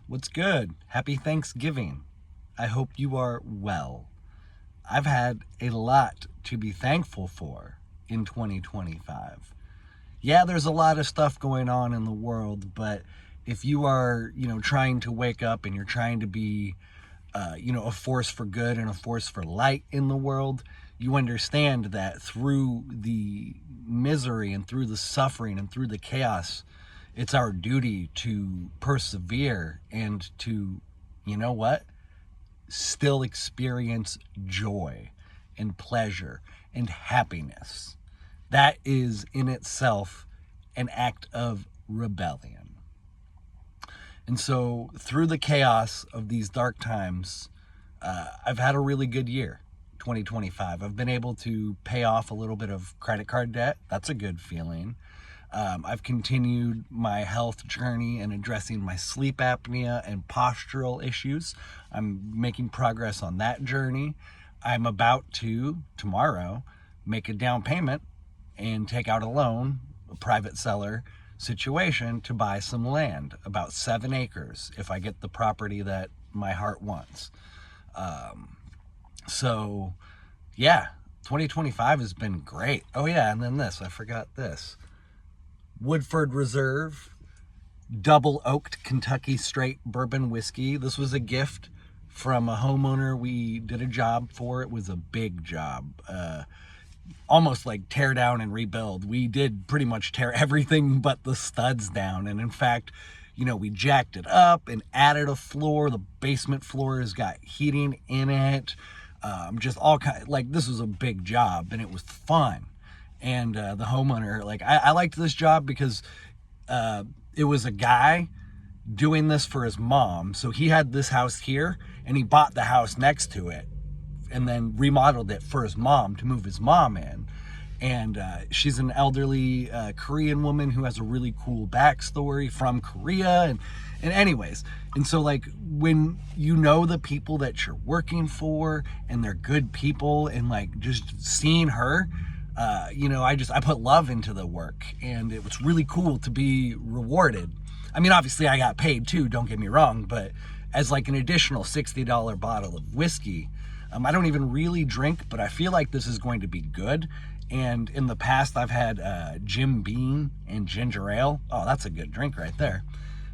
What's good? Happy Thanksgiving. I hope you are well. I've had a lot to be thankful for in 2025. Yeah, there's a lot of stuff going on in the world, but if you are, trying to wake up and you're trying to be, a force for good and a force for light in the world, you understand that through the misery and through the suffering and through the chaos, it's our duty to persevere and to, you know what, still experience joy and pleasure and happiness. That is in itself an act of rebellion. And so, through the chaos of these dark times, I've had a really good year, 2025. I've been able to pay off a little bit of credit card debt. That's a good feeling. I've continued my health journey and addressing my sleep apnea and postural issues. I'm making progress on that journey. I'm about to, tomorrow, make a down payment and take out a loan, a private seller situation, to buy some land, about 7 acres, if I get the property that my heart wants. So, yeah, 2025 has been great. Oh, yeah, and then this, I forgot this. Woodford Reserve double oaked Kentucky straight bourbon whiskey. This was a gift from a homeowner we did a job for. It was a big job, almost like tear down and rebuild. We did pretty much tear everything but the studs down, and in fact, we jacked it up and added a floor. The basement floor has got heating in it. Just all kind, like, this was a big job and it was fun. And the homeowner, like, I liked this job because it was a guy doing this for his mom. So he had this house here and he bought the house next to it and then remodeled it for his mom to move his mom in. And she's an elderly Korean woman who has a really cool backstory from Korea. And anyways, and so, like, when you know the people that you're working for and they're good people, and like just seeing her, I put love into the work, and it was really cool to be rewarded. I mean, obviously I got paid too, don't get me wrong, but as like an additional $60 bottle of whiskey, I don't even really drink, but I feel like this is going to be good. And in the past, I've had Jim Beam and ginger ale. Oh, that's a good drink right there.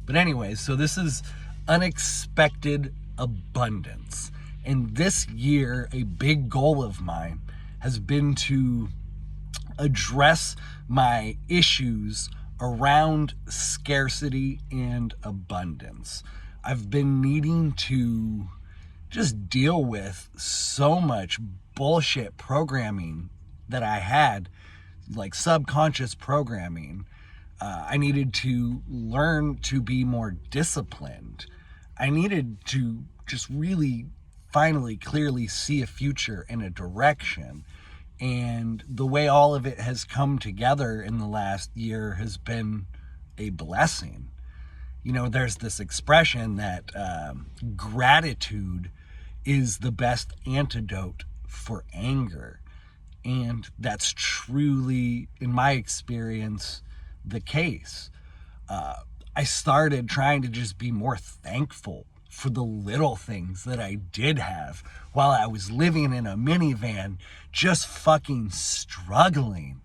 But anyways, so this is unexpected abundance. And this year, a big goal of mine has been to address my issues around scarcity and abundance. I've been needing to just deal with so much bullshit programming that I had, like subconscious programming. I needed to learn to be more disciplined. I needed to just really finally clearly see a future and a direction. And the way all of it has come together in the last year has been a blessing. There's this expression that gratitude is the best antidote for anger. And that's truly, in my experience, the case. I started trying to just be more thankful for the little things that I did have while I was living in a minivan, just fucking struggling.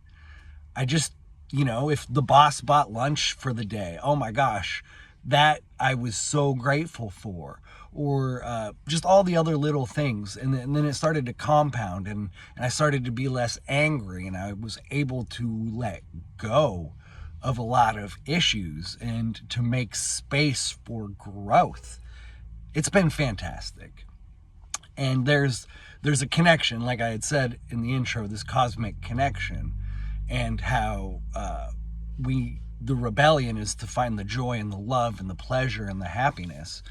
I just, if the boss bought lunch for the day, oh my gosh, that I was so grateful for. Or just all the other little things. And then it started to compound, and I started to be less angry, and I was able to let go of a lot of issues and to make space for growth. It's been fantastic. And there's a connection, like I had said in the intro, this cosmic connection, and how the rebellion is to find the joy and the love and the pleasure and the happiness.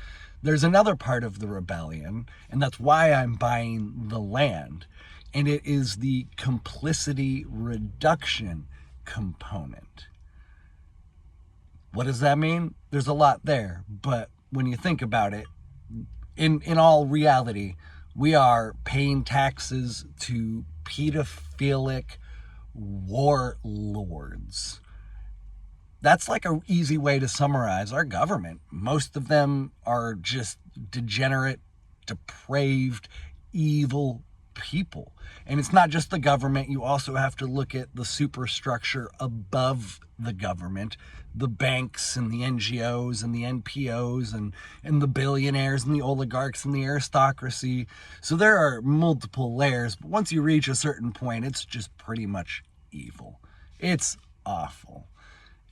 There's another part of the rebellion, and that's why I'm buying the land, and it is the complicity reduction component. What does that mean? There's a lot there, but when you think about it, in all reality, we are paying taxes to pedophilic warlords. that's like a easy way to summarize our government. Most of them are just degenerate, depraved, evil people. And it's not just the government. You also have to look at the superstructure above the government, the banks and the NGOs and the NPOs and the billionaires and the oligarchs and the aristocracy. So there are multiple layers, but once you reach a certain point, it's just pretty much evil. It's awful.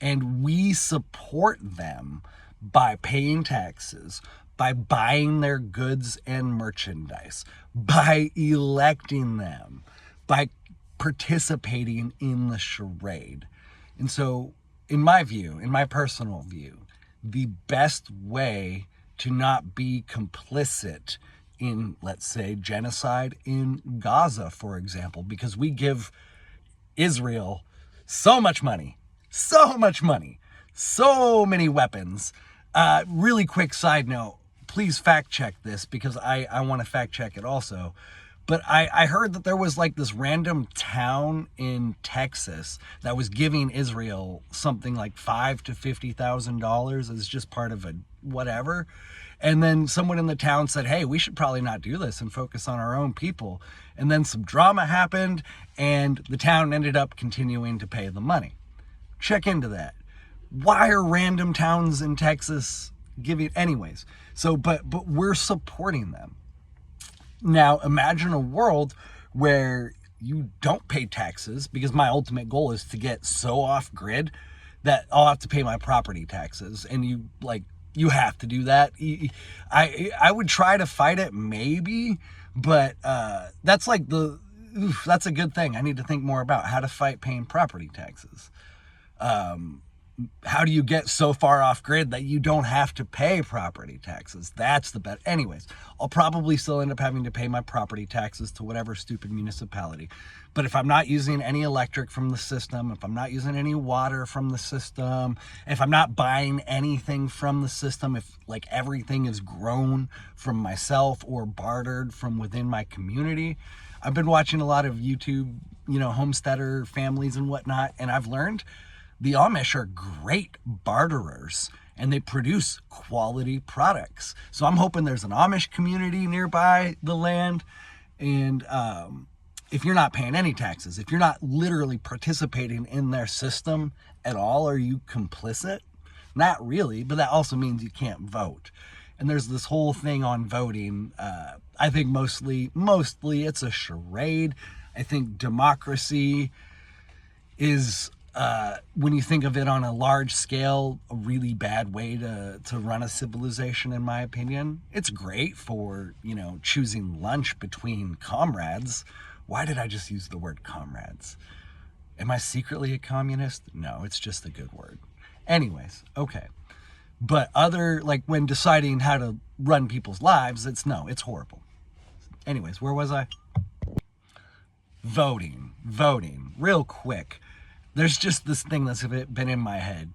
And we support them by paying taxes, by buying their goods and merchandise, by electing them, by participating in the charade. And so, in my view, in my personal view, the best way to not be complicit in, let's say, genocide in Gaza, for example, because we give Israel so much money, so many weapons. Really quick side note, please fact check this because I want to fact check it also. But I heard that there was like this random town in Texas that was giving Israel something like $5,000 to $50,000 as just part of a whatever. And then someone in the town said, hey, we should probably not do this and focus on our own people. And then some drama happened and the town ended up continuing to pay the money. Check into that. Why are random towns in Texas giving anyways? So, but we're supporting them. Now, imagine a world where you don't pay taxes, because my ultimate goal is to get so off grid that I'll have to pay my property taxes. And you have to do that. I would try to fight it maybe, but that's like that's a good thing. I need to think more about how to fight paying property taxes. How do you get so far off grid that you don't have to pay property taxes? That's the bet. Anyways, I'll probably still end up having to pay my property taxes to whatever stupid municipality. But if I'm not using any electric from the system, if I'm not using any water from the system, if I'm not buying anything from the system, if like everything is grown from myself or bartered from within my community, I've been watching a lot of YouTube, homesteader families and whatnot, and I've learned the Amish are great barterers and they produce quality products. So I'm hoping there's an Amish community nearby the land. And if you're not paying any taxes, if you're not literally participating in their system at all, are you complicit? Not really, but that also means you can't vote. And there's this whole thing on voting. I think mostly it's a charade. I think democracy is, when you think of it on a large scale, a really bad way to run a civilization, in my opinion. It's great for, choosing lunch between comrades. Why did I just use the word comrades? Am I secretly a communist? No, it's just a good word. Anyways, okay. But when deciding how to run people's lives, it's horrible. Anyways, where was I? Voting, real quick. There's just this thing that's been in my head.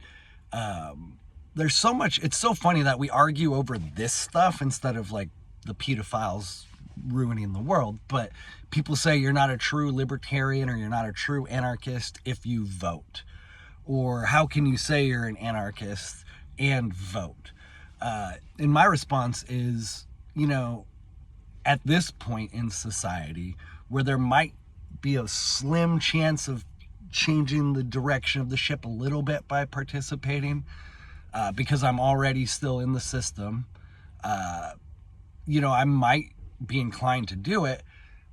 There's so much, it's so funny that we argue over this stuff instead of like the pedophiles ruining the world. But people say you're not a true libertarian or you're not a true anarchist if you vote. Or how can you say you're an anarchist and vote? And my response is, at this point in society where there might be a slim chance of changing the direction of the ship a little bit by participating, because I'm already still in the system, I might be inclined to do it,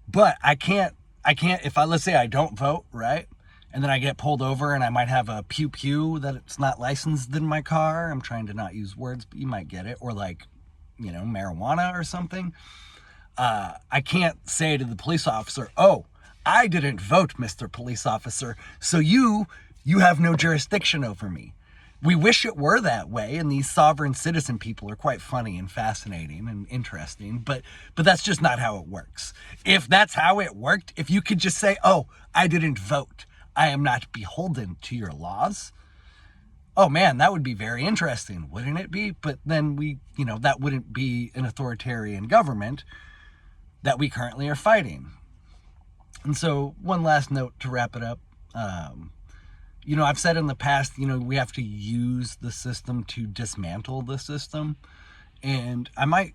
but I can't, if let's say I don't vote, right? And then I get pulled over and I might have a pew that it's not licensed in my car. I'm trying to not use words, but you might get it. Or marijuana or something. I can't say to the police officer, oh, I didn't vote, Mr. Police Officer, so you have no jurisdiction over me. We wish it were that way, and these sovereign citizen people are quite funny and fascinating and interesting, but that's just not how it works. If that's how it worked, if you could just say, oh, I didn't vote, I am not beholden to your laws, oh man, that would be very interesting, wouldn't it be? But then that wouldn't be an authoritarian government that we currently are fighting. And so one last note to wrap it up. You know, I've said in the past, you know, we have to use the system to dismantle the system. And I might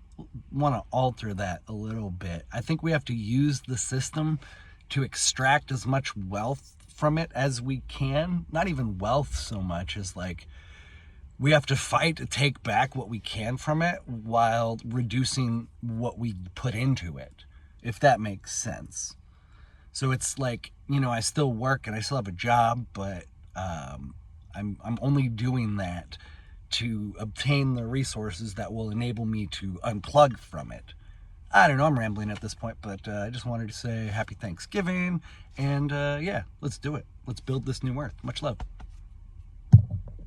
want to alter that a little bit. I think we have to use the system to extract as much wealth from it as we can. Not even wealth so much as like we have to fight to take back what we can from it while reducing what we put into it, if that makes sense. So it's like, you know, I still work and I still have a job, but I'm only doing that to obtain the resources that will enable me to unplug from it. I don't know, I'm rambling at this point, but I just wanted to say happy Thanksgiving, and yeah, let's do it. Let's build this new earth. Much love.